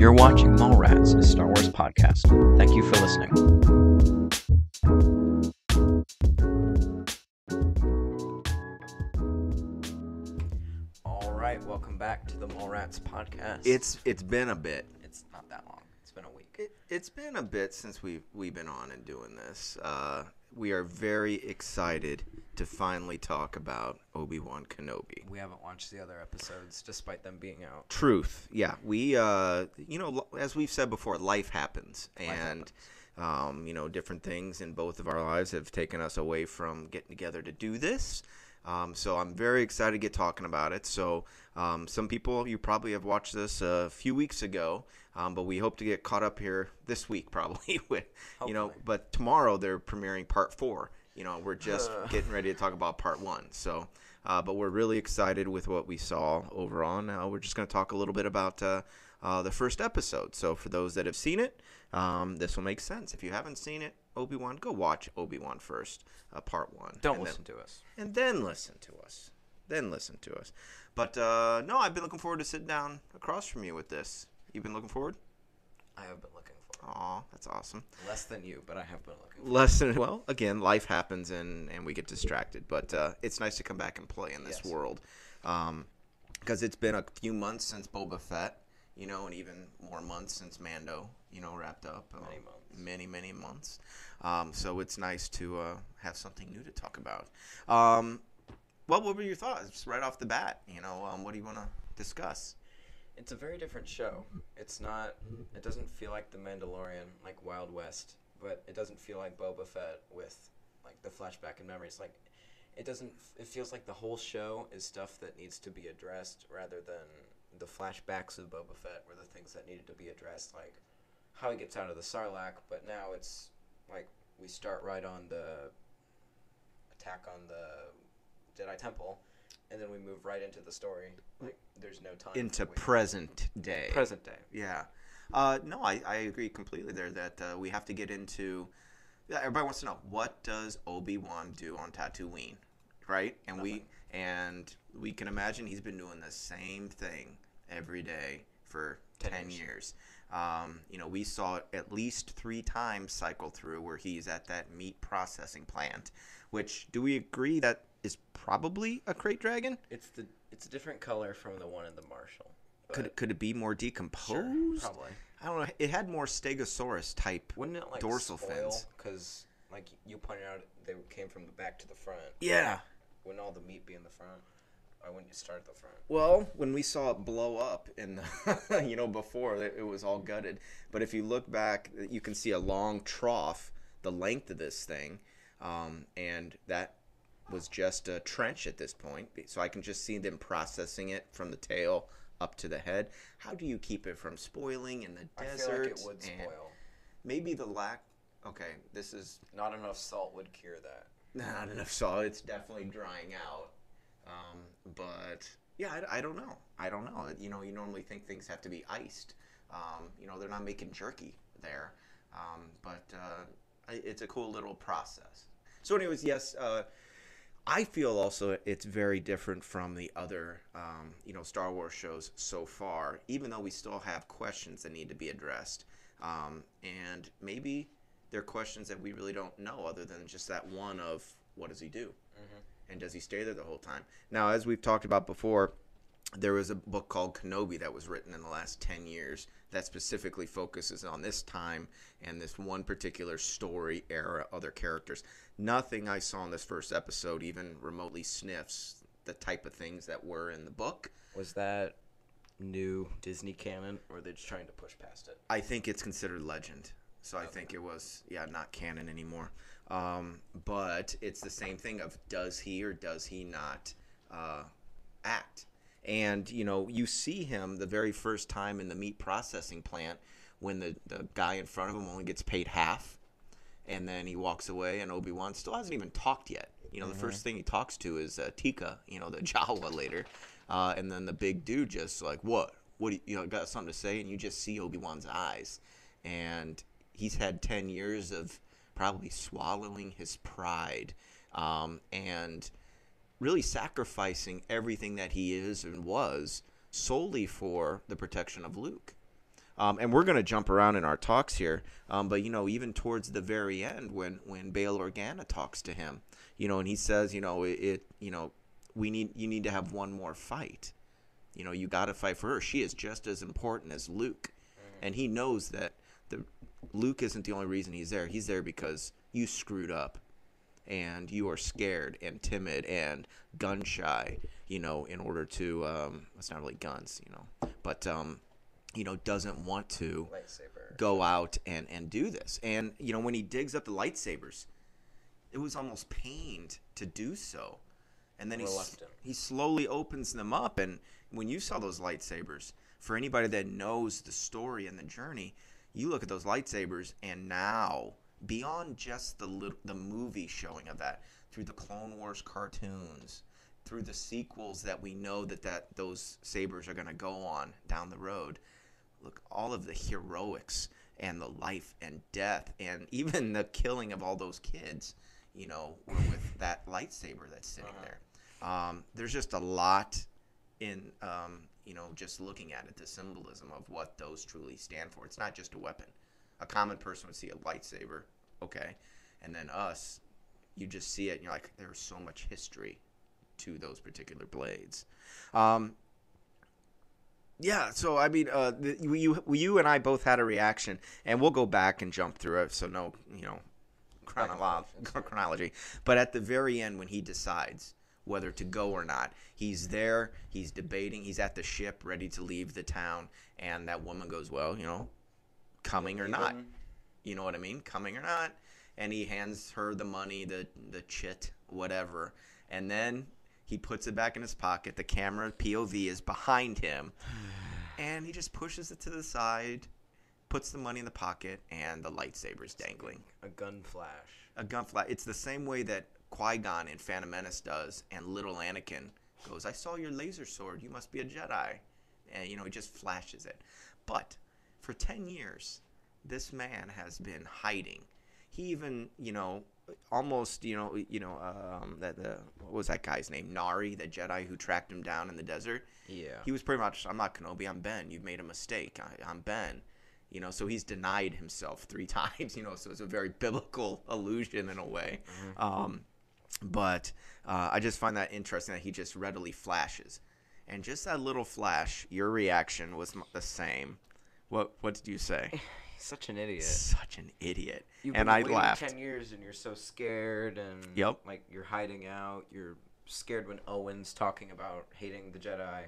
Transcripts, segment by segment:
You're watching Mallrats, a Star Wars podcast. Thank you for listening. All right, welcome back to the Mallrats podcast. It's been a bit. It's not that long. It's been a week. It's been a bit since we've been on and doing this. We are very excited to finally talk about Obi-Wan Kenobi. We haven't watched the other episodes, despite them being out. Truth, yeah. We, as we've said before, life happens, different things in both of our lives have taken us away from getting together to do this. So I'm very excited to get talking about it. So some people, you probably have watched this a few weeks ago, but we hope to get caught up here this week probably with, but tomorrow they're premiering part 4. We're just getting ready to talk about part 1. So, but we're really excited with what we saw overall. Now we're just going to talk a little bit about the first episode. So for those that have seen it, this will make sense. If you haven't seen it, Obi-Wan, go watch Obi-Wan first, part 1. Don't listen to us. And then listen to us. But, no, I've been looking forward to sitting down across from you with this. You've been looking forward? I have been looking forward. Aw, that's awesome. Less than you, but I have been looking forward. Well, again, life happens and we get distracted. But it's nice to come back and play in this world. Because it's been a few months since Boba Fett, and even more months since Mando, wrapped up. Many months. So it's nice to have something new to talk about. What were your thoughts right off the bat? What do you want to discuss? It's a very different show. It doesn't feel like The Mandalorian, like Wild West, but it doesn't feel like Boba Fett with like the flashback and memories. Like it feels like the whole show is stuff that needs to be addressed rather than the flashbacks of Boba Fett were the things that needed to be addressed, like how he gets out of the Sarlacc, but now it's like we start right on the attack on the Jedi Temple, and then we move right into the story. Like, there's no time. Into present day. Present day. Yeah. No, I agree completely there that we have to get into... Everybody wants to know, what does Obi-Wan do on Tatooine, right? And we can imagine he's been doing the same thing every day for 10 years. We saw it at least 3 times cycle through where he's at that meat processing plant, which, do we agree that is probably a crate dragon? It's a different color from the one in the Marshall. Could it be more decomposed? Sure, probably. I don't know. It had more Stegosaurus type dorsal fins. Because, like you pointed out, they came from the back to the front. Yeah. Wouldn't all the meat be in the front? Or wouldn't you start at the front? Well, when we saw it blow up in the, before, it was all gutted. But if you look back, you can see a long trough, the length of this thing, and that was just a trench at this point. So I can just see them processing it from the tail up to the head. How do you keep it from spoiling in the desert? I feel like it would spoil. Maybe the lack... Okay, this is... Not enough salt would cure that. Not enough salt. It's definitely drying out. But yeah, I don't know. You normally think things have to be iced. They're not making jerky there. But it's a cool little process. So anyways, yes, I feel also it's very different from the other, Star Wars shows so far, even though we still have questions that need to be addressed. And maybe they're questions that we really don't know other than just that one of what does he do? Mm-hmm. And does he stay there the whole time? Now, as we've talked about before, there was a book called Kenobi that was written in the last 10 years that specifically focuses on this time and this one particular story era, other characters. Nothing I saw in this first episode even remotely sniffs the type of things that were in the book. Was that new Disney canon, or are they just trying to push past it? I think it's considered legend. So I think it was, not canon anymore. But it's the same thing of does he or does he not act? And, you see him the very first time in the meat processing plant when the guy in front of him only gets paid half. And then he walks away and Obi-Wan still hasn't even talked yet. The first thing he talks to is Tika, the Jawa later. And then the big dude just like, what? What do you got something to say? And you just see Obi-Wan's eyes. And he's had 10 years of probably swallowing his pride and really sacrificing everything that he is and was solely for the protection of Luke. And we're going to jump around in our talks here. But, even towards the very end when Bail Organa talks to him, and he says, you need to have one more fight. You got to fight for her. She is just as important as Luke. And he knows that Luke isn't the only reason he's there. He's there because you screwed up. And you are scared and timid and gun shy, in order to, it's not really guns, but, doesn't want to go out and do this. And, when he digs up the lightsabers, it was almost pained to do so. And then he slowly opens them up. And when you saw those lightsabers, for anybody that knows the story and the journey, you look at those lightsabers and now, beyond just the movie showing of that, through the Clone Wars cartoons, through the sequels that we know that those sabers are going to go on down the road, look, all of the heroics and the life and death and even the killing of all those kids, were with that lightsaber that's sitting there. There's just a lot in, just looking at it, the symbolism of what those truly stand for. It's not just a weapon. A common person would see a lightsaber, okay, and then us, you just see it, and you're like, there's so much history to those particular blades. Yeah, so I mean, you and I both had a reaction, and we'll go back and jump through it, so no, chronology. But at the very end, when he decides whether to go or not, he's there, he's debating, he's at the ship, ready to leave the town, and that woman goes, well, coming or not, you know what I mean? Coming or not. And he hands her the money, the chit, whatever. And then he puts it back in his pocket. The camera POV is behind him. And he just pushes it to the side, puts the money in the pocket, and the lightsaber's dangling. A gun flash. A gun flash. It's the same way that Qui-Gon in Phantom Menace does, and little Anakin goes, I saw your laser sword. You must be a Jedi. And, he just flashes it. But for 10 years, this man has been hiding. He even, almost, what was that guy's name? Nari, the Jedi who tracked him down in the desert. Yeah. He was pretty much, I'm not Kenobi, I'm Ben. You've made a mistake. I'm Ben. So he's denied himself 3 times, so it's a very biblical allusion in a way. Mm-hmm. But I just find that interesting that he just readily flashes. And just that little flash, your reaction was the same. What did you say? He's such an idiot. Such an idiot. And I laughed. 10 years and you're so scared and like you're hiding out. You're scared when Owen's talking about hating the Jedi.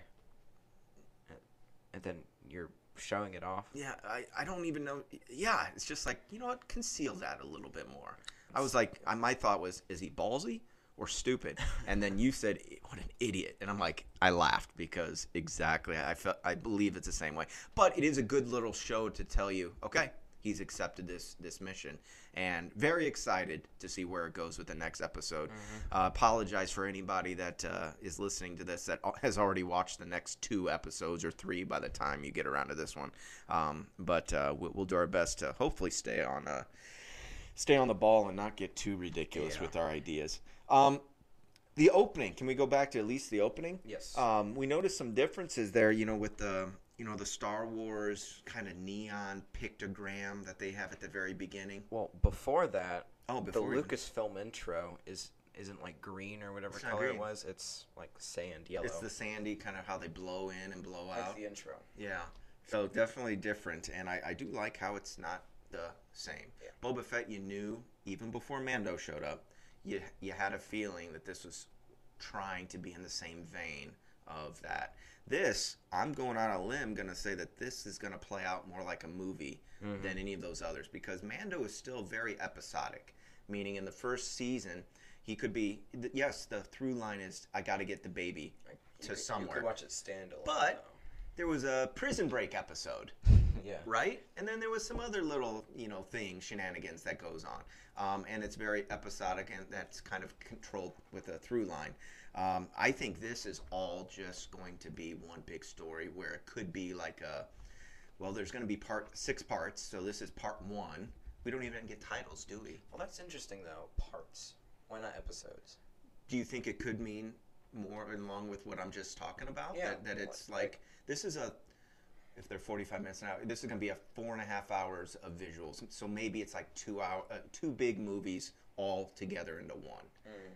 And then you're showing it off. Yeah, I don't even know. Yeah, it's just like, you know what? Conceal that a little bit more. I was like, my thought was, is he ballsy or stupid? And then you said, what an idiot. And I'm like, I laughed because exactly, I believe it's the same way. But it is a good little show to tell you, okay, he's accepted this mission. And very excited to see where it goes with the next episode. Mm-hmm. Apologize for anybody that is listening to this that has already watched the next 2 episodes or 3 by the time you get around to this one. But we'll do our best to hopefully stay on the ball and not get too ridiculous with our ideas. The opening, can we go back to at least the opening? Yes. We noticed some differences there, with the Star Wars kind of neon pictogram that they have at the very beginning. Well, before that, the even. Lucasfilm intro isn't like green or whatever color it was. It's like sand, yellow. It's the sandy kind of how they blow in and blow out. That's the intro. Yeah. So definitely different, and I do like how it's not the same. Yeah. Boba Fett, you knew even before Mando showed up, you had a feeling that this was trying to be in the same vein of that. This, I'm going on a limb, going to say that this is going to play out more like a movie than any of those others, because Mando is still very episodic, meaning in the first season, he could be, yes, the through line is, I got to get the baby to somewhere. You could watch it stand alone. But there was a Prison Break episode. Yeah. Right? And then there was some other little, shenanigans that goes on. And it's very episodic, and that's kind of controlled with a through line. I think this is all just going to be one big story where it could be like there's going to be 6 parts, so this is part 1. We don't even get titles, do we? Well, that's interesting, though. Parts. Why not episodes? Do you think it could mean more along with what I'm just talking about? Yeah. That it's like, this is if they're 45 minutes an hour, this is going to be a 4.5 hours of visuals. So maybe it's like 2 big movies all together into one.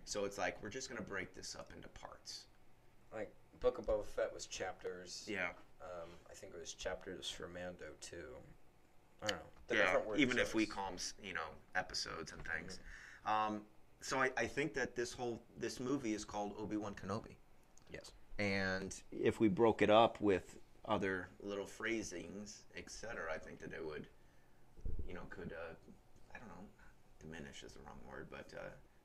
So it's like, we're just going to break this up into parts. Like, Book of Boba Fett was chapters. Yeah. I think it was chapters for Mando, too. I don't know. Even if we call them, episodes and things. So I think that this movie is called Obi-Wan Kenobi. Yes. And if we broke it up with other little phrasings, etc., I think that it would, could, I don't know, diminish is the wrong word, but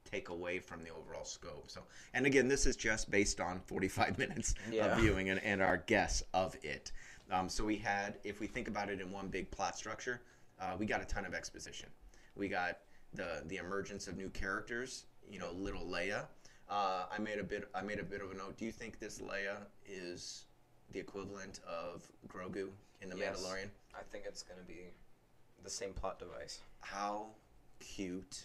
take away from the overall scope. So, and again, this is just based on 45 minutes of viewing and our guess of it. So we had, if we think about it in one big plot structure, we got a ton of exposition. We got the emergence of new characters, little Leia. I made a bit of a note. Do you think this Leia is the equivalent of Grogu in The Mandalorian? I think it's going to be the same plot device. How cute,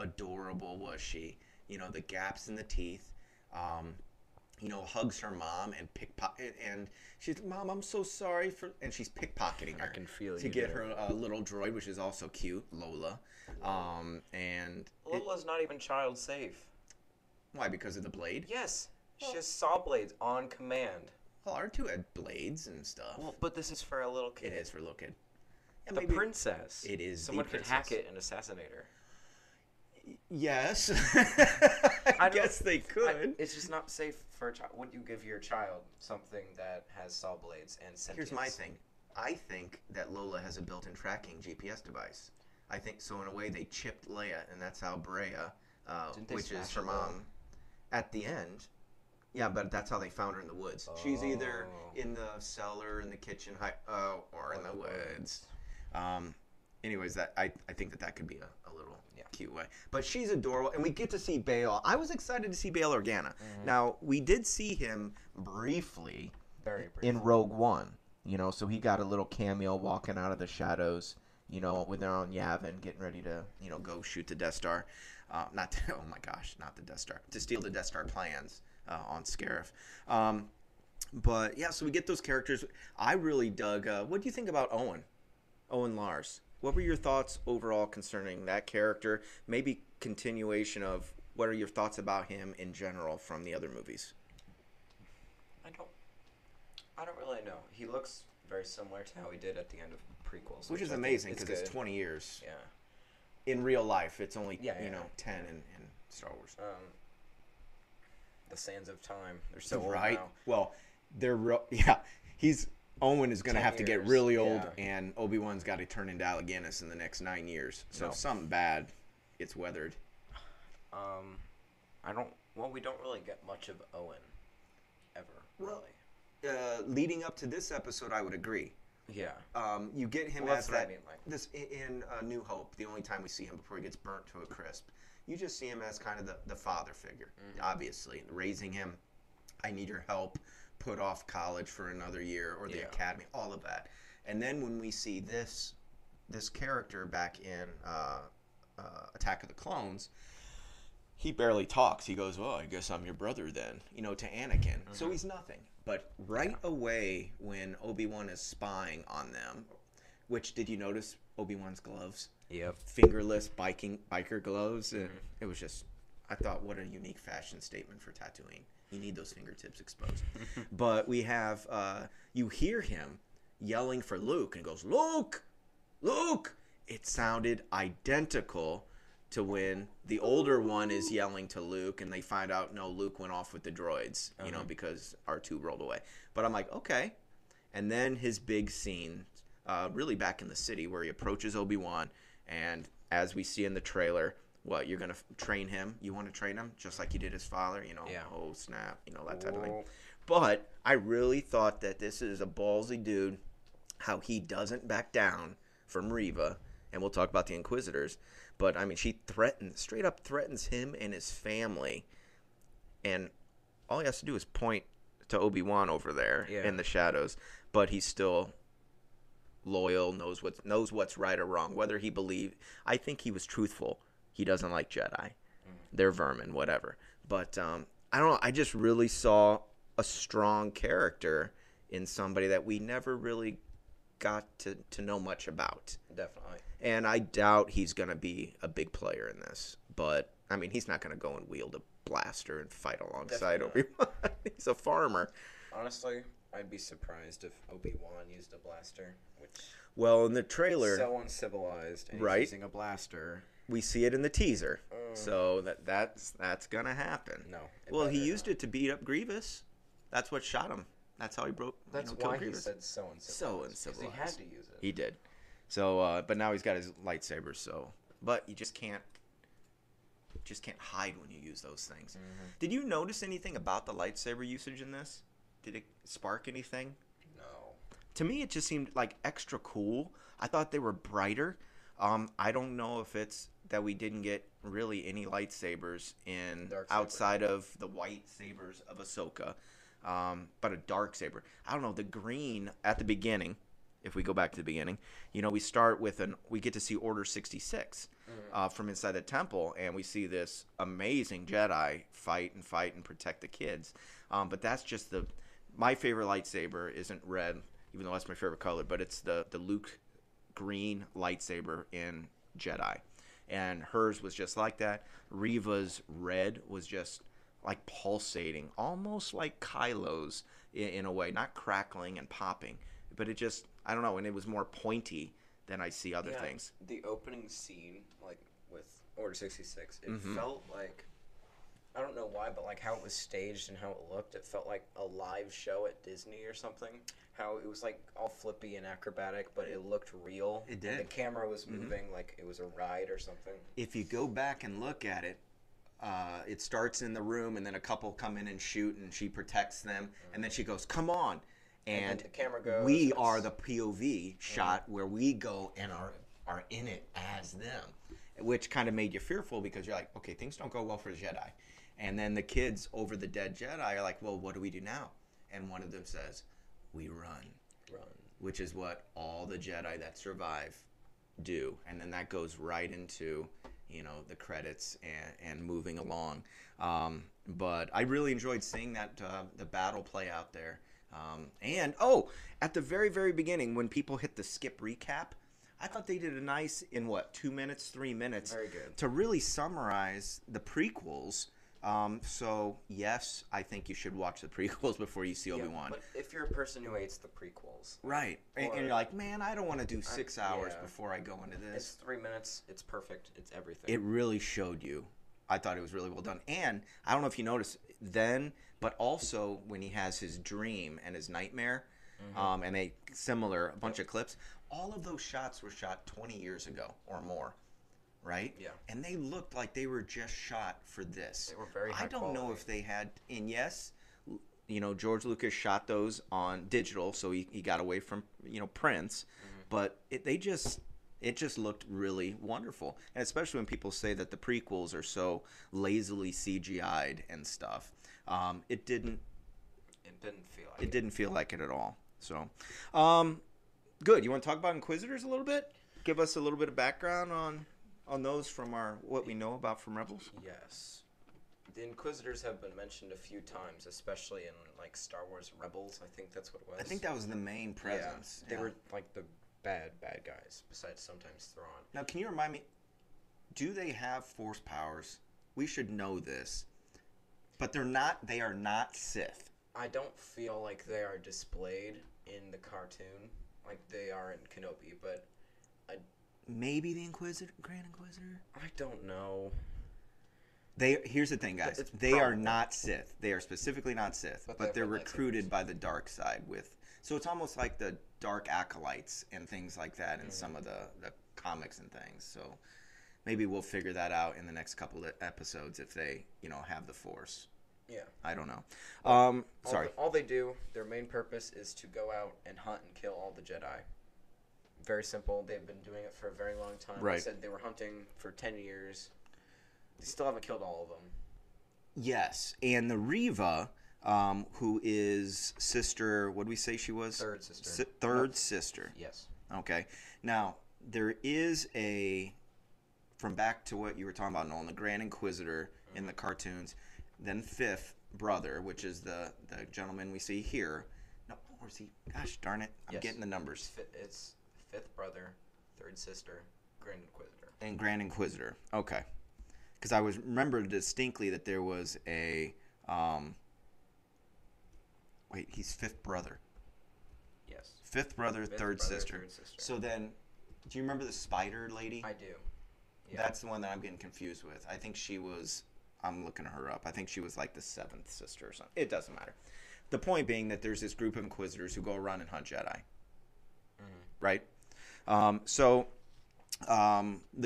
adorable was she? The gaps in the teeth. Hugs her mom and and she's, Mom, I'm so sorry for, and she's pickpocketing her. I can feel to get her little droid, which is also cute, Lola. And Lola's not even child safe. Why? Because of the blade? Yes, she has saw blades on command. Well, R2 had blades and stuff. Well, but this is for a little kid. It is for a little kid. The princess. It is. Someone could hack it and assassinate her. Yes. I guess they could. It's just not safe for a child. Would you give your child something that has saw blades and sentience? Here's my thing. I think that Lola has a built-in tracking GPS device. I think so. In a way, they chipped Leia, and that's how Brea, which is her mom, at the end. Yeah, but that's how they found her in the woods. Oh. She's either in the cellar, in the kitchen, or in the woods. Anyways, that I think that could be a little cute way. But she's adorable, and we get to see Bail. I was excited to see Bail Organa. Now, we did see him briefly, very briefly, in Rogue One. So he got a little cameo walking out of the shadows, with their own Yavin, getting ready to, go shoot the Death Star. Oh my gosh, not the Death Star. To steal the Death Star plans on Scarif. But, yeah, so we get those characters. I really dug, what do you think about Owen Lars? What were your thoughts overall concerning that character? Maybe continuation of what are your thoughts about him in general from the other movies? I don't really know. He looks very similar to how he did at the end of prequels, which is amazing because it's 20 years. Yeah. In real life, it's only 10 in Star Wars. The sands of time. They're so old now. Well, Owen is going to have to get really old, and Obi-Wan's got to turn into Alec Guinness in the next 9 years. So if something bad gets weathered. We don't really get much of Owen ever, really. Leading up to this episode, I would agree. Yeah. You get him as that. I mean, this in New Hope, the only time we see him before he gets burnt to a crisp. You just see him as kind of the father figure, obviously, raising him. I need your help. Put off college for another year or the academy, all of that. And then when we see this character back in Attack of the Clones, he barely talks. He goes, "Well, I guess I'm your brother then," to Anakin. So he's nothing. But right away when Obi-Wan is spying on them, which did you notice Obi-Wan's gloves? Yep. Fingerless biker gloves. It was just, I thought, what a unique fashion statement for Tatooine. You need those fingertips exposed. But we have, you hear him yelling for Luke and goes, "Luke! Luke!" It sounded identical to when the older one is yelling to Luke and they find out, no, Luke went off with the droids, because R2 rolled away. But I'm like, okay. And then his big scene, really back in the city where he approaches Obi-Wan, and as we see in the trailer, what, you're going to train him? You want to train him just like you did his father? Oh, snap, that type of thing. But I really thought that this is a ballsy dude, how he doesn't back down from Reva, and we'll talk about the Inquisitors. But, I mean, she straight up threatens him and his family, and all he has to do is point to Obi-Wan over there in the shadows, but he's still loyal, knows what's right or wrong, whether he I think he was truthful. He doesn't like Jedi. They're vermin, whatever. But I don't know. I just really saw a strong character in somebody that we never really got to know much about. Definitely. And I doubt he's going to be a big player in this. But, I mean, he's not going to go and wield a blaster and fight alongside Obi-Wan. He's a farmer. Honestly, I'd be surprised if Obi-Wan used a blaster, which... Well, in the trailer... So uncivilized, and right? He's using a blaster. We see it in the teaser. So that's going to happen. No. Well, he used it to beat up Grievous. That's what shot him. That's how he broke. That's why he said so uncivilized. So uncivilized. He had to use it. He did. So, but now he's got his lightsaber. So, but you just can't hide when you use those things. Mm-hmm. Did you notice anything about the lightsaber usage in this? Did it spark anything? No. To me, it just seemed like extra cool. I thought they were brighter. I don't know if it's that we didn't get really any lightsabers in outside of the white sabers of Ahsoka. But a dark saber. I don't know, the green at the beginning, if we go back to the beginning, we start with we get to see Order 66 from inside the temple, and we see this amazing Jedi fight and protect the kids. But that's just my favorite lightsaber isn't red, even though that's my favorite color, but it's the Luke green lightsaber in Jedi. And hers was just like that. Reva's red was just like pulsating, almost like Kylo's in a way, not crackling and popping, but it just, I don't know, and it was more pointy than I see other things. The opening scene, like with Order 66, it felt like, I don't know why, but like how it was staged and how it looked, it felt like a live show at Disney or something. How it was like all flippy and acrobatic, but it looked real. It did. And the camera was moving like it was a ride or something. If you go back and look at it, it starts in the room, and then a couple come in and shoot, and she protects them, and then she goes, "Come on!" And the camera goes. We are the POV shot where we go and are in it as them, which kind of made you fearful because you're like, okay, things don't go well for the Jedi, and then the kids over the dead Jedi are like, well, what do we do now? And one of them says, "We run," which is what all the Jedi that survive do, and then that goes right into the credits and moving along. But I really enjoyed seeing that the battle play out there. And at the very, very beginning, when people hit the skip recap, I thought they did a nice, in 2 minutes, 3 minutes, very good, to really summarize the prequels. So yes, I think you should watch the prequels before you see Obi-Wan. But if you're a person who hates the prequels, right, and you're like, man, I don't want to do 6 hours before I go into this. It's 3 minutes. It's perfect. It's everything. It really showed you. I thought it was really well done. And I don't know if you noticed then, but also when he has his dream and his nightmare, and a bunch of clips, all of those shots were shot 20 years ago or more. Right? Yeah. And they looked like they were just shot for this. They were very high quality. Know if they had, and yes, George Lucas shot those on digital, so he got away from, prints, but it just looked really wonderful. And especially when people say that the prequels are so lazily CGI'd and stuff. It didn't feel like it at all. So, good. You want to talk about Inquisitors a little bit? Give us a little bit of background on those from what we know about from Rebels? Yes. The Inquisitors have been mentioned a few times, especially in like Star Wars Rebels. I think that's what it was. I think that was the main presence. Yeah. They were like the bad guys, besides sometimes Thrawn. Now, can you remind me, do they have Force powers? We should know this. But they are not Sith. I don't feel like they are displayed in the cartoon like they are in Kenobi, but maybe the Grand Inquisitor? I don't know. Here's the thing, guys. They are not Sith. They are specifically not Sith, but they're recruited by the dark side so it's almost like the dark acolytes and things like that in some of the comics and things. So maybe we'll figure that out in the next couple of episodes if they, have the Force. Yeah. I don't know. Sorry. All they do, their main purpose is to go out and hunt and kill all the Jedi. Very simple. They've been doing it for a very long time. Right. They said they were hunting for 10 years. They still haven't killed all of them. Yes. And the Reva, who is sister, what did we say she was? Third sister. Third sister. Yes. Okay. Now, there is from back to what you were talking about, Nolan, the Grand Inquisitor in the cartoons, then fifth brother, which is the gentleman we see here, No, or is he? Gosh darn it! I'm getting the numbers. It's fifth brother, third sister, Grand Inquisitor. And Grand Inquisitor. Okay. Because I remember distinctly that there was a. Wait, he's fifth brother. Yes. Fifth brother, third sister. third sister. So then, do you remember the spider lady? I do. Yeah. That's the one that I'm getting confused with. I think she was. I'm looking her up. I think she was like the seventh sister or something. It doesn't matter. The point being that there's this group of Inquisitors who go around and hunt Jedi. Right? The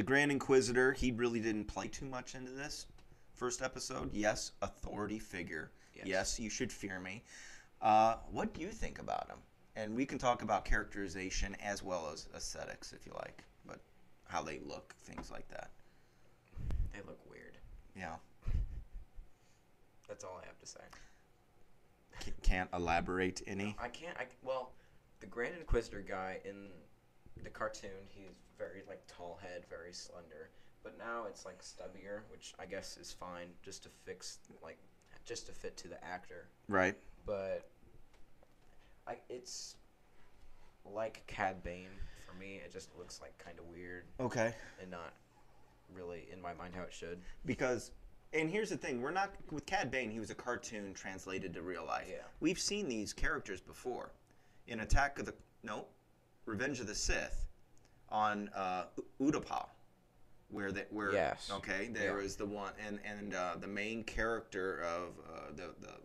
Grand Inquisitor, he really didn't play too much into this first episode. Yes, authority figure. Yes, you should fear me. What do you think about him? And we can talk about characterization as well as aesthetics if you like, but how they look, things like that. They look weird. Yeah. That's all I have to say. Can't elaborate any? I can't. Well, the Grand Inquisitor guy in the cartoon, he's very like tall head, very slender. But now it's like stubbier, which I guess is fine, just to fit to the actor. Right. But it's like Cad Bane for me. It just looks like kind of weird. Okay. And not really in my mind how it should. Because, and here's the thing, we're not with Cad Bane. He was a cartoon translated to real life. Yeah. We've seen these characters before, in Revenge of the Sith, on Utapau, where yes. Okay, there was the one and the main character of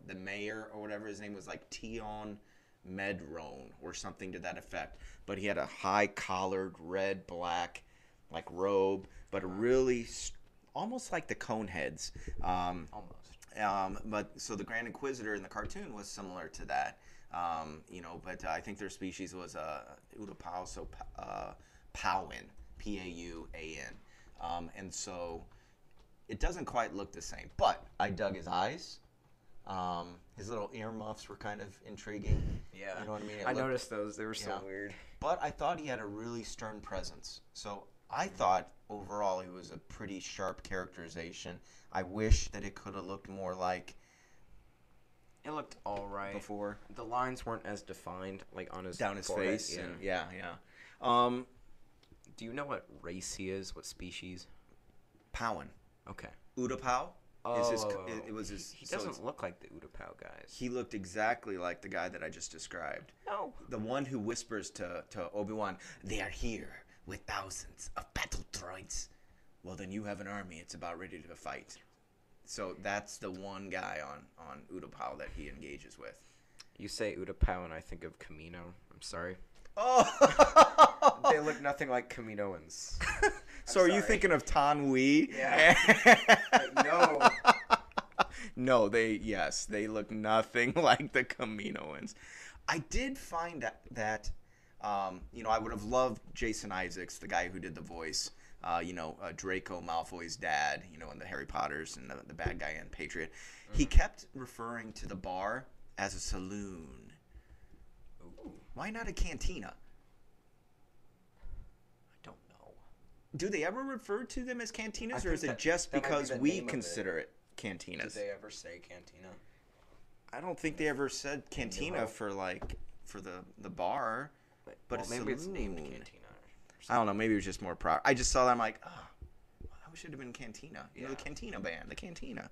the mayor or whatever his name was, like Tion Medrone or something to that effect. But he had a high collared red black like robe, but a really almost like the Coneheads. Almost. But so the Grand Inquisitor in the cartoon was similar to that. But I think their species was Utapau, so Pauan, Pauan. And so it doesn't quite look the same. But I dug his eyes. His little earmuffs were kind of intriguing. Yeah. You know what I mean? I noticed those. They were so weird. But I thought he had a really stern presence. So I thought overall he was a pretty sharp characterization. I wish that it could have looked more like... It looked all right. Before. The lines weren't as defined, like on his down his forehead. face. Yeah. Yeah. Do you know what race he is? What species? Pauan. Okay. Utapau. It was his. He doesn't look like the Utapau guys. He looked exactly like the guy that I just described. No. The one who whispers to Obi-Wan, "They are here with thousands of battle droids." Well, then you have an army. It's about ready to fight. So that's the one guy on Utapau that he engages with. You say Utapau and I think of Camino. I'm sorry. Oh! They look nothing like Kaminoans. So are you thinking of Tan Wee? Yeah. No. No, they look nothing like the Kaminoans. I did find that I would have loved Jason Isaacs, the guy who did the voice. Draco Malfoy's dad, in the Harry Potters and the bad guy in Patriot. Mm-hmm. He kept referring to the bar as a saloon. Ooh. Why not a cantina? I don't know. Do they ever refer to them as cantinas, or is it just that because we consider it cantinas? Did they ever say cantina? I don't think they ever said cantina for the bar. But maybe it's named cantina. I don't know. Maybe it was just more proud. I just saw that. I'm like, I wish it had been Cantina. The Cantina band. The Cantina.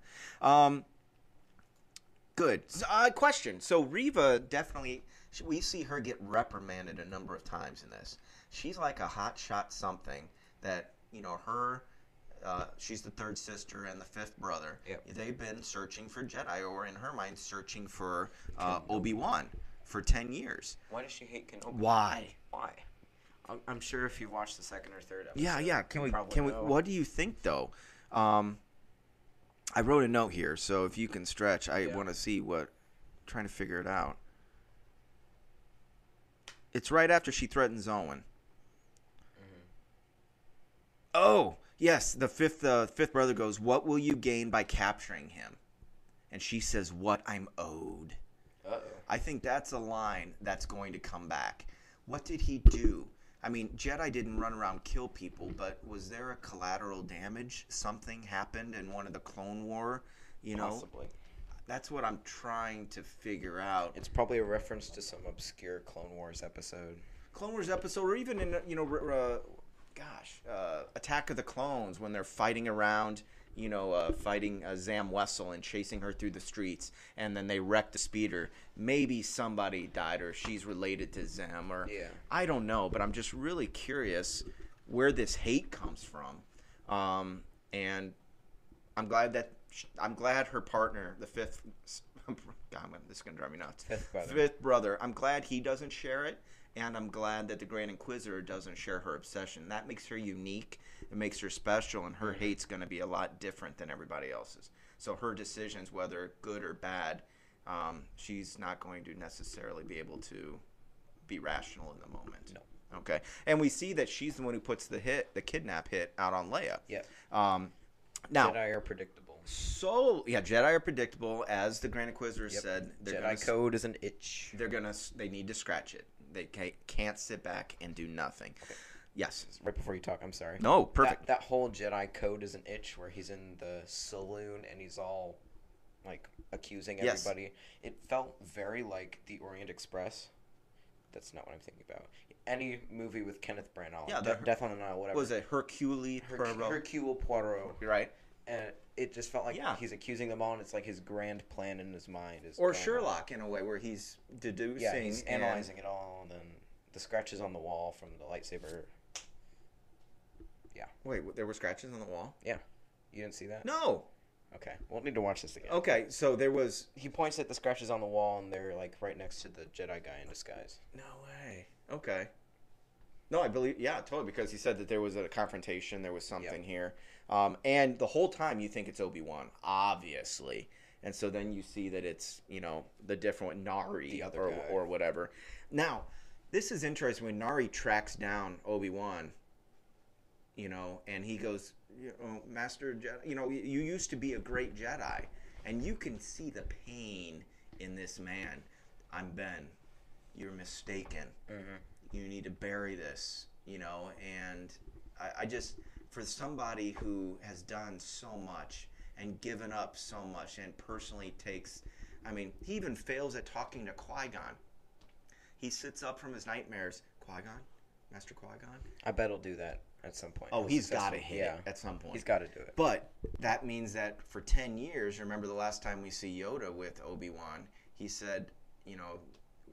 Good. So, question. So Reva definitely, we see her get reprimanded a number of times in this. She's like a hot shot something that, she's the third sister and the fifth brother. Yep. They've been searching for Jedi, or in her mind, searching for Obi-Wan for 10 years. Why does she hate Kenobi? Why? I'm sure if you watch the second or third episode. Yeah. Can we? What do you think though? I wrote a note here, so if you can stretch, I want to see trying to figure it out. It's right after she threatens Owen. Mm-hmm. Oh yes, the fifth brother goes, "What will you gain by capturing him?" And she says, "What I'm owed." Uh-oh. I think that's a line that's going to come back. What did he do? I mean, Jedi didn't run around kill people, but was there a collateral damage? Something happened in one of the Clone War, Possibly. That's what I'm trying to figure out. It's probably a reference to some obscure Clone Wars episode. Clone Wars episode, or even in Attack of the Clones, when they're fighting around, fighting Zam Wessel and chasing her through the streets, and then they wreck the speeder. Maybe somebody died, or she's related to Zam, or I don't know. But I'm just really curious where this hate comes from, and I'm glad her partner, the fifth. God, this is gonna drive me nuts. Fifth brother. I'm glad he doesn't share it. And I'm glad that the Grand Inquisitor doesn't share her obsession. That makes her unique. It makes her special, and her hate's going to be a lot different than everybody else's. So her decisions, whether good or bad, she's not going to necessarily be able to be rational in the moment. No. Okay. And we see that she's the one who puts the kidnap hit out on Leia. Yeah. Now, Jedi are predictable. So, Jedi are predictable, as the Grand Inquisitor said. Jedi code is an itch. They need to scratch it. They can't sit back and do nothing. Okay. Yes. Right before you talk, I'm sorry. No, perfect. That whole Jedi code is an itch where he's in the saloon and he's all, like, accusing everybody. It felt very like The Orient Express. That's not what I'm thinking about. Any movie with Kenneth Branagh. Yeah, Death on the Nile, whatever. Was it Hercule Poirot? Hercule Poirot. Right. And it just felt like he's accusing them all, and it's like his grand plan in his mind is. Or Sherlock, in a way, where he's deducing. Yeah, he's analyzing it all, and then the scratches on the wall from the lightsaber. Yeah. Wait, there were scratches on the wall? Yeah. You didn't see that? No. Okay, we'll need to watch this again. Okay, so there was. He points at the scratches on the wall, and they're like right next to the Jedi guy in disguise. No way. Okay. No, I believe, totally, because he said that there was a confrontation, there was something here. And the whole time you think it's Obi-Wan, obviously. And so then you see that it's, the different one, Nari or whatever. Now, this is interesting when Nari tracks down Obi-Wan, and he goes, Master Jedi, you used to be a great Jedi. And you can see the pain in this man. I'm Ben. You're mistaken. Mm-hmm. You need to bury this, and I just, for somebody who has done so much and given up so much and personally takes, he even fails at talking to Qui-Gon. He sits up from his nightmares. Qui-Gon? Master Qui-Gon? I bet he'll do that at some point. Oh, he's got to hit it at some point. He's got to do it. But that means that for 10 years, remember the last time we see Yoda with Obi-Wan, he said,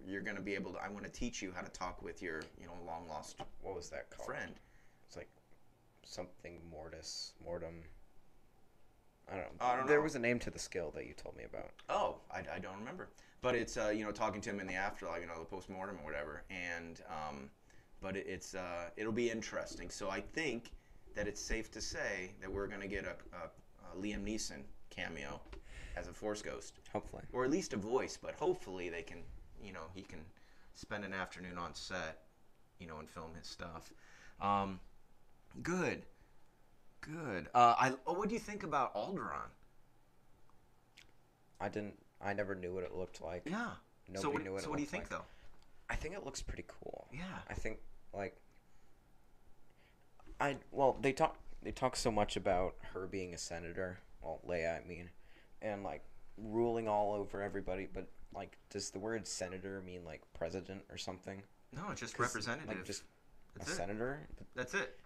you're going to be able to, I want to teach you how to talk with your, long lost what was that called? Friend. It's like something mortem. I don't know. I don't know. There was a name to the skill that you told me about. Oh, I don't remember. But it's, talking to him in the afterlife, the post-mortem or whatever. And, but it'll be interesting. So I think that it's safe to say that we're going to get a Liam Neeson cameo as a Force Ghost. Hopefully. Or at least a voice, but hopefully they can, he can spend an afternoon on set, and film his stuff. Good. What do you think about Alderaan? I never knew what it looked like. Yeah. Nobody knew what it looked like. So what do you think, though? I think it looks pretty cool. Yeah. I think, they talk so much about her being a senator, Leia, and, ruling all over everybody, but, does the word senator mean, president or something? No, it's just representative. Just That's a senator? That's it.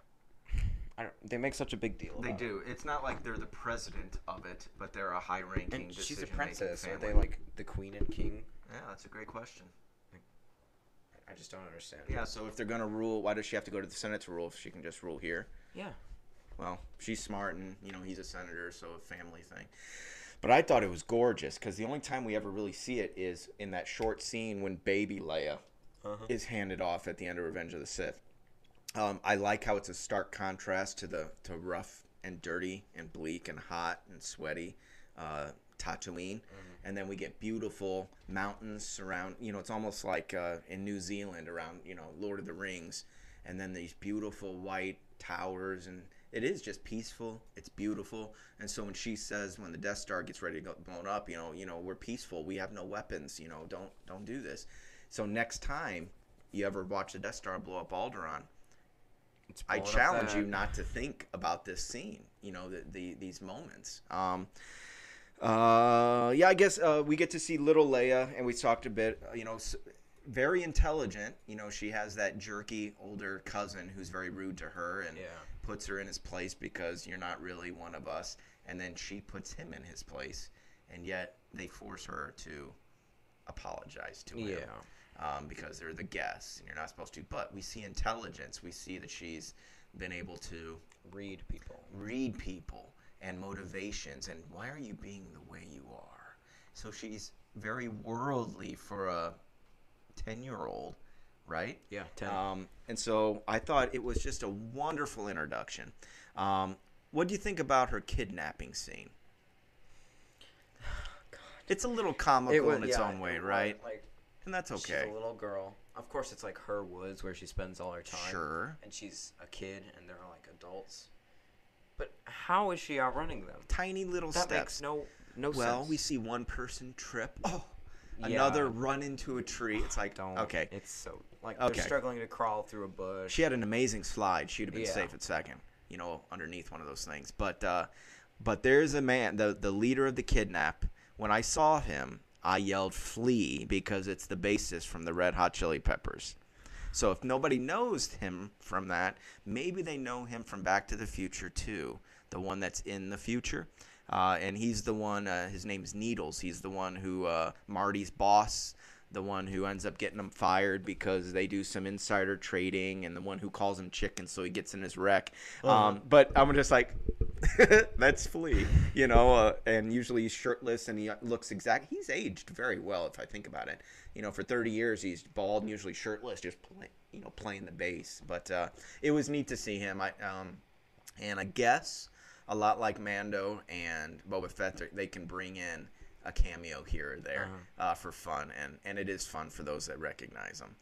They make such a big deal about it. They do. It's not like they're the president of it, but they're a high-ranking and she's a decision-making princess. family. Are they, the queen and king? Yeah, that's a great question. I just don't understand. Yeah, so if they're going to rule, why does she have to go to the Senate to rule if she can just rule here? Yeah. Well, she's smart, and, he's a senator, so a family thing. But I thought it was gorgeous, because the only time we ever really see it is in that short scene when baby Leia is handed off at the end of Revenge of the Sith. I like how it's a stark contrast to rough and dirty and bleak and hot and sweaty Tatooine. And then we get beautiful mountains surround, it's almost like in New Zealand around, Lord of the Rings. And then these beautiful white towers, and it is just peaceful. It's beautiful. And so when she says, when the Death Star gets ready to get blown up, we're peaceful. We have no weapons. Don't do this. So next time you ever watch the Death Star blow up Alderaan, I challenge you not to think about this scene. These moments. Yeah, I guess we get to see little Leia, and we talked a bit, very intelligent. She has that jerky older cousin who's very rude to her and puts her in his place because you're not really one of us. And then she puts him in his place, and yet they force her to apologize to him because they're the guests, and you're not supposed to. But we see intelligence. We see that she's been able to read people and motivations, and why are you being the way you are? So she's very worldly for a 10-year-old, right? Yeah, 10. And so I thought it was just a wonderful introduction. What do you think about her kidnapping scene? It's a little comical in its own way, right? And that's okay. She's a little girl. Of course, it's like her woods where she spends all her time. Sure. And she's a kid, and they're like adults. But how is she outrunning them? Tiny little steps. That makes no sense. Well, we see one person trip. Another run into a tree. It's like, okay. It's so, they're struggling to crawl through a bush. She had an amazing slide. She'd have been safe at second, underneath one of those things. But there's a man, the leader of the kidnap. When I saw him, I yelled flee because it's the bassist from the Red Hot Chili Peppers. So if nobody knows him from that, maybe they know him from Back to the Future too, the one that's in the future. And he's the one, his name is Needles. He's the one who, Marty's boss, the one who ends up getting him fired because they do some insider trading, and the one who calls him chicken so he gets in his wreck. But I'm just like, that's Flea, and usually he's shirtless and he looks he's aged very well if I think about it. For 30 years he's bald and usually shirtless, just playing the bass. But it was neat to see him. And I guess a lot like Mando and Boba Fett, they can bring in a cameo here or there for fun, and it is fun for those that recognize them.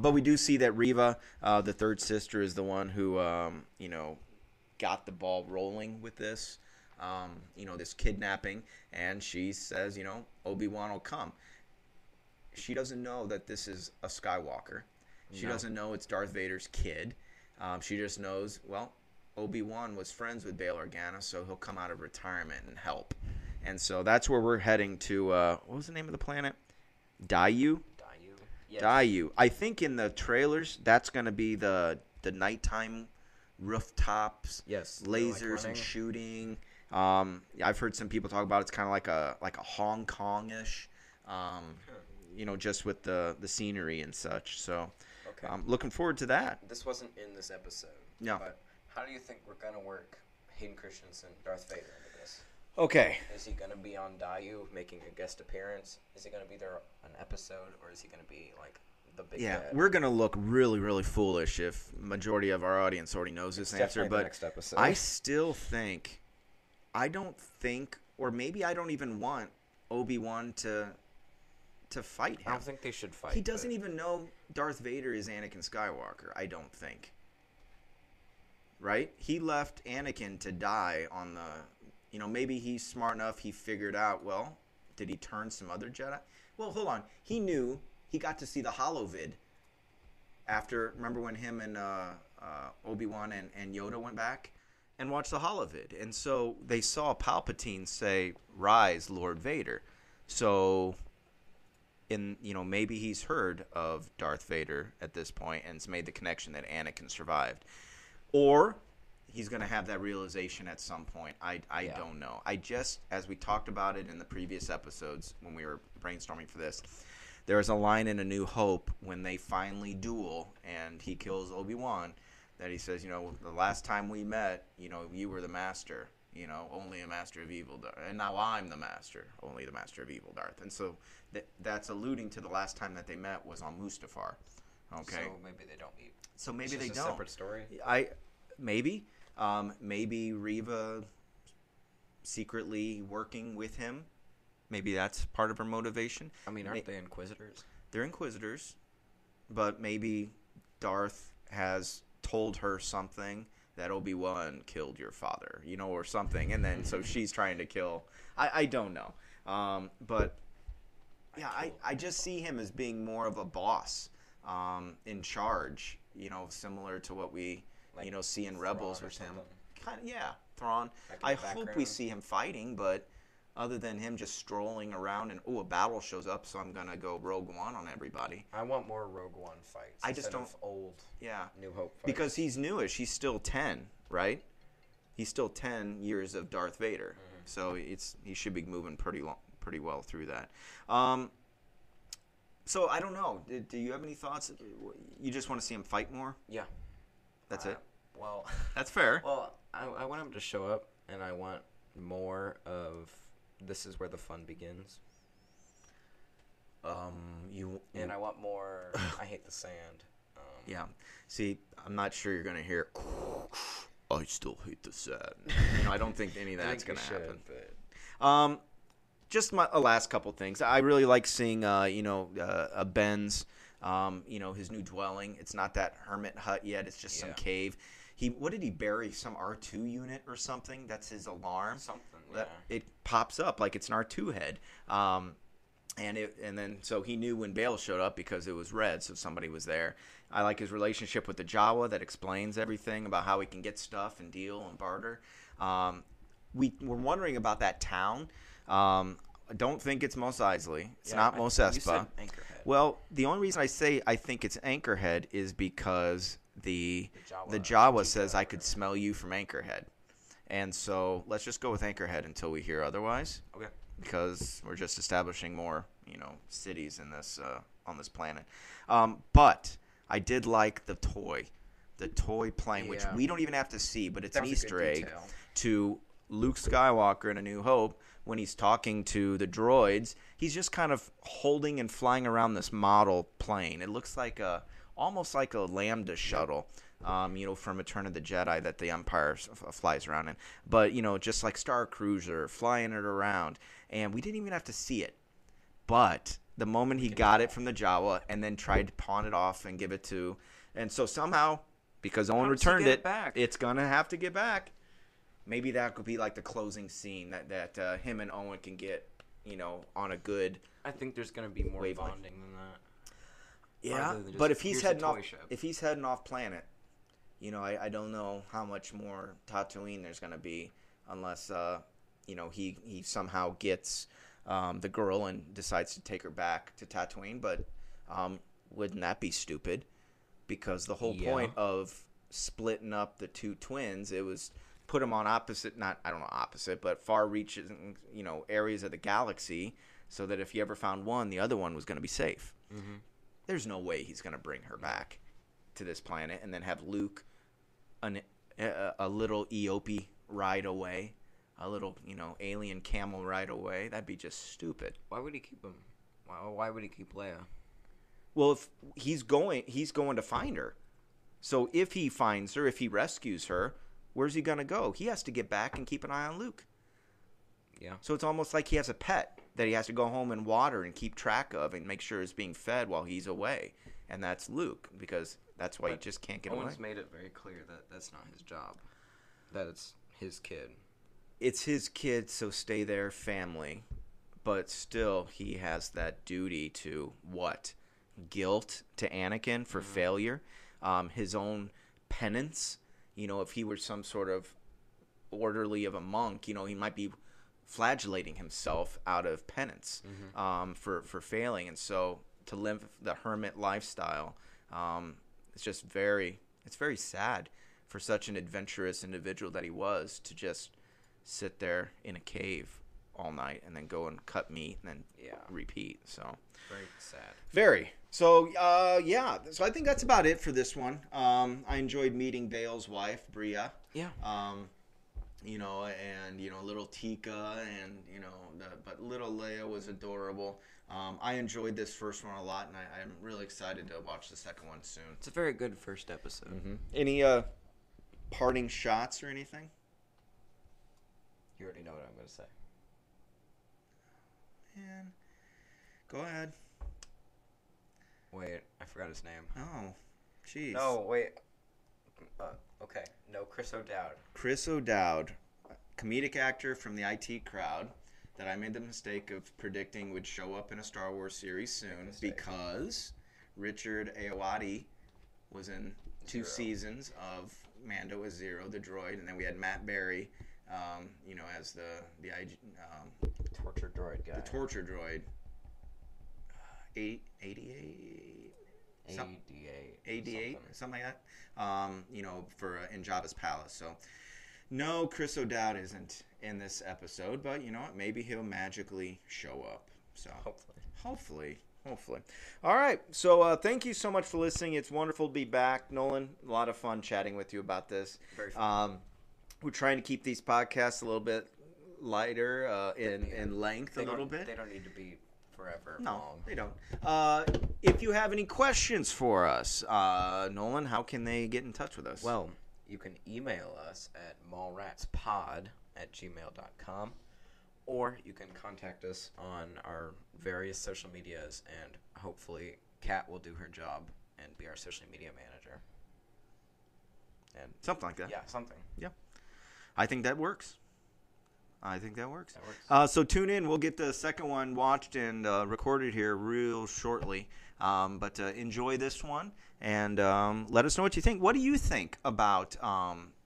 But we do see that Reva, the third sister, is the one who got the ball rolling with this, this kidnapping, and she says, Obi-Wan will come. She doesn't know that this is a Skywalker. She doesn't know it's Darth Vader's kid. She just knows, Obi-Wan was friends with Bail Organa, so he'll come out of retirement and help. And so that's where we're heading to, what was the name of the planet? Daiyu? Yes. Daiyu. I think in the trailers, that's going to be the nighttime rooftops, lasers and shooting. I've heard some people talk about it's kind of like a Hong Kong-ish, just with the scenery and such. So I'm looking forward to that. This wasn't in this episode. No. But how do you think we're going to work Hayden Christensen, Darth Vader into this? Okay. Is he going to be on Daiyu making a guest appearance? Is he going to be there an episode, or is he going to be like the big dad? We're going to look really, really foolish if majority of our audience already knows this answer. But the next episode. I still think, or maybe I don't even want Obi-Wan to fight him. I don't think they should fight. He doesn't even know Darth Vader is Anakin Skywalker, I don't think. Right? He left Anakin to die on the... maybe he's smart enough, he figured out, did he turn some other Jedi? Well, hold on. He knew he got to see the holovid after, remember when him and Obi-Wan and Yoda went back and watched the holovid? And so they saw Palpatine say, "Rise, Lord Vader." So, maybe he's heard of Darth Vader at this point and has made the connection that Anakin survived. Or he's going to have that realization at some point. I don't know. I just, as we talked about it in the previous episodes when we were brainstorming for this, there's a line in A New Hope when they finally duel and he kills Obi-Wan that he says, the last time we met, you were the master, only a master of evil. And now I'm the master, only the master of evil, Darth. And so that's alluding to the last time that they met was on Mustafar. Okay. So maybe they don't meet. So maybe they don't. It's a separate story. Maybe Reva secretly working with him. Maybe that's part of her motivation. I mean, aren't they Inquisitors? They're Inquisitors, but maybe Darth has told her something that Obi-Wan killed your father, or something, and then so she's trying to kill. I don't know, but yeah, I just see him as being more of a boss, in charge. Similar to what we see in Rebels with him. Kind of, Thrawn. I hope we see him fighting, but other than him just strolling around and, a battle shows up, so I'm going to go Rogue One on everybody. I want more Rogue One fights. I just don't. Of old New Hope fights. Because he's newish. He's still 10, right? He's still 10 years of Darth Vader. Mm-hmm. So he should be moving pretty well through that. So I don't know. Do you have any thoughts? You just want to see him fight more? Yeah. That's it? Well, that's fair. Well, I want him to show up, and I want more of this is where the fun begins. And I want more. I hate the sand. Yeah. See, I'm not sure you're gonna hear. I still hate the sand. I don't think any of that's gonna happen. But... Just a last couple things. I really like seeing, Ben's, his new dwelling. It's not that hermit hut yet. It's just some cave. What did he bury? Some R2 unit or something? That's his alarm. Something. It pops up like it's an R2 head. So he knew when Bale showed up because it was red, so somebody was there. I like his relationship with the Jawa that explains everything about how he can get stuff and deal and barter. We're wondering about that town. I don't think it's Mos Eisley. It's not Mos Espa. You said Anchorhead. Well, the only reason I say I think it's Anchorhead is because the Jawa says I could smell you from Anchorhead. And so let's just go with Anchorhead until we hear otherwise. Okay. Because we're just establishing more, cities in this on this planet. But I did like the toy plane, which we don't even have to see, but it's an Easter egg to Luke Skywalker in A New Hope. When he's talking to the droids, he's just kind of holding and flying around this model plane. It looks like almost like a Lambda shuttle, from Return of the Jedi that the Empire flies around in. But, just like Star Cruiser, flying it around. And we didn't even have to see it. But the moment he got it from the Jawa and then tried to pawn it off and give it to... And so somehow, because Owen returned it, it's going to have to get back. Maybe that could be like the closing scene that him and Owen can get, on a good. I think there's going to be more bonding than that. Yeah, but if he's heading off planet, I don't know how much more Tatooine there's going to be unless he somehow gets the girl and decides to take her back to Tatooine. But wouldn't that be stupid? Because the whole point of splitting up the two twins, it was. Put them on but far reaches, areas of the galaxy, so that if you ever found one, the other one was going to be safe. Mm-hmm. There's no way he's going to bring her back to this planet and then have Luke a little Eopie ride away, a little, alien camel ride away. That'd be just stupid. Why would he keep him? Why would he keep Leia? Well, if he's going to find her. So if he finds her, if he rescues her, where's he going to go? He has to get back and keep an eye on Luke. Yeah. So it's almost like he has a pet that he has to go home and water and keep track of and make sure it's being fed while he's away. And that's Luke, because that's why he just can't get away. Owen's made it very clear that that's not his job, that it's his kid. It's his kid, so stay there, family. But still, he has that duty to what? Guilt to Anakin for failure. His own penance. If he were some sort of orderly of a monk, he might be flagellating himself out of penance for failing. And so to live the hermit lifestyle, it's very sad for such an adventurous individual that he was to just sit there in a cave all night and then go and cut meat and then repeat. So very sad. Very. So, So I think that's about it for this one. I enjoyed meeting Bale's wife, Bria. Yeah. Little Tika and, but little Leia was adorable. I enjoyed this first one a lot, and I'm really excited to watch the second one soon. It's a very good first episode. Mm-hmm. Any parting shots or anything? You already know what I'm going to say. Man, go ahead. Wait, I forgot his name. Oh, jeez. No, wait. Okay. No, Chris O'Dowd. Chris O'Dowd, comedic actor from the IT crowd that I made the mistake of predicting would show up in a Star Wars series soon because Richard Ayoade was in 2 seasons of Mando as Zero, the droid, and then we had Matt Berry as the torture droid guy. The torture droid. 88. 88, something like that. For in Jabba's palace. So, no, Chris O'Dowd isn't in this episode, but you know what? Maybe he'll magically show up. So hopefully. All right. So thank you so much for listening. It's wonderful to be back, Nolan. A lot of fun chatting with you about this. Very fun. We're trying to keep these podcasts a little bit lighter in length a little bit. They don't need to be forever No, long. they don't. If you have any questions for us, Nolan, how can they get in touch with us? Well, you can email us at mallratspod@gmail.com, or you can contact us on our various social medias, and hopefully Kat will do her job and be our social media manager. And something like that. Yeah, something. Yeah. I think that works. That works. So tune in. We'll get the second one watched and recorded here real shortly. But enjoy this one and let us know what you think. What do you think about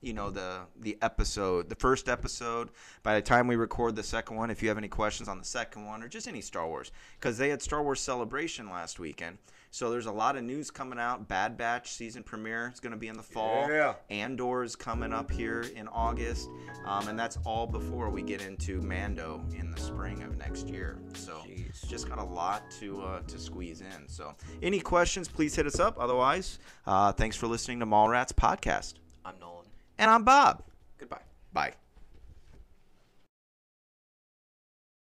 the episode, the first episode? By the time we record the second one, if you have any questions on the second one or just any Star Wars, because they had Star Wars Celebration last weekend. So there's a lot of news coming out. Bad Batch season premiere is going to be in the fall. Yeah. Andor's coming up here in August. And that's all before we get into Mando in the spring of next year. So just got a lot to squeeze in. So any questions, please hit us up. Otherwise, thanks for listening to Mallrats Podcast. I'm Nolan. And I'm Bob. Goodbye. Bye.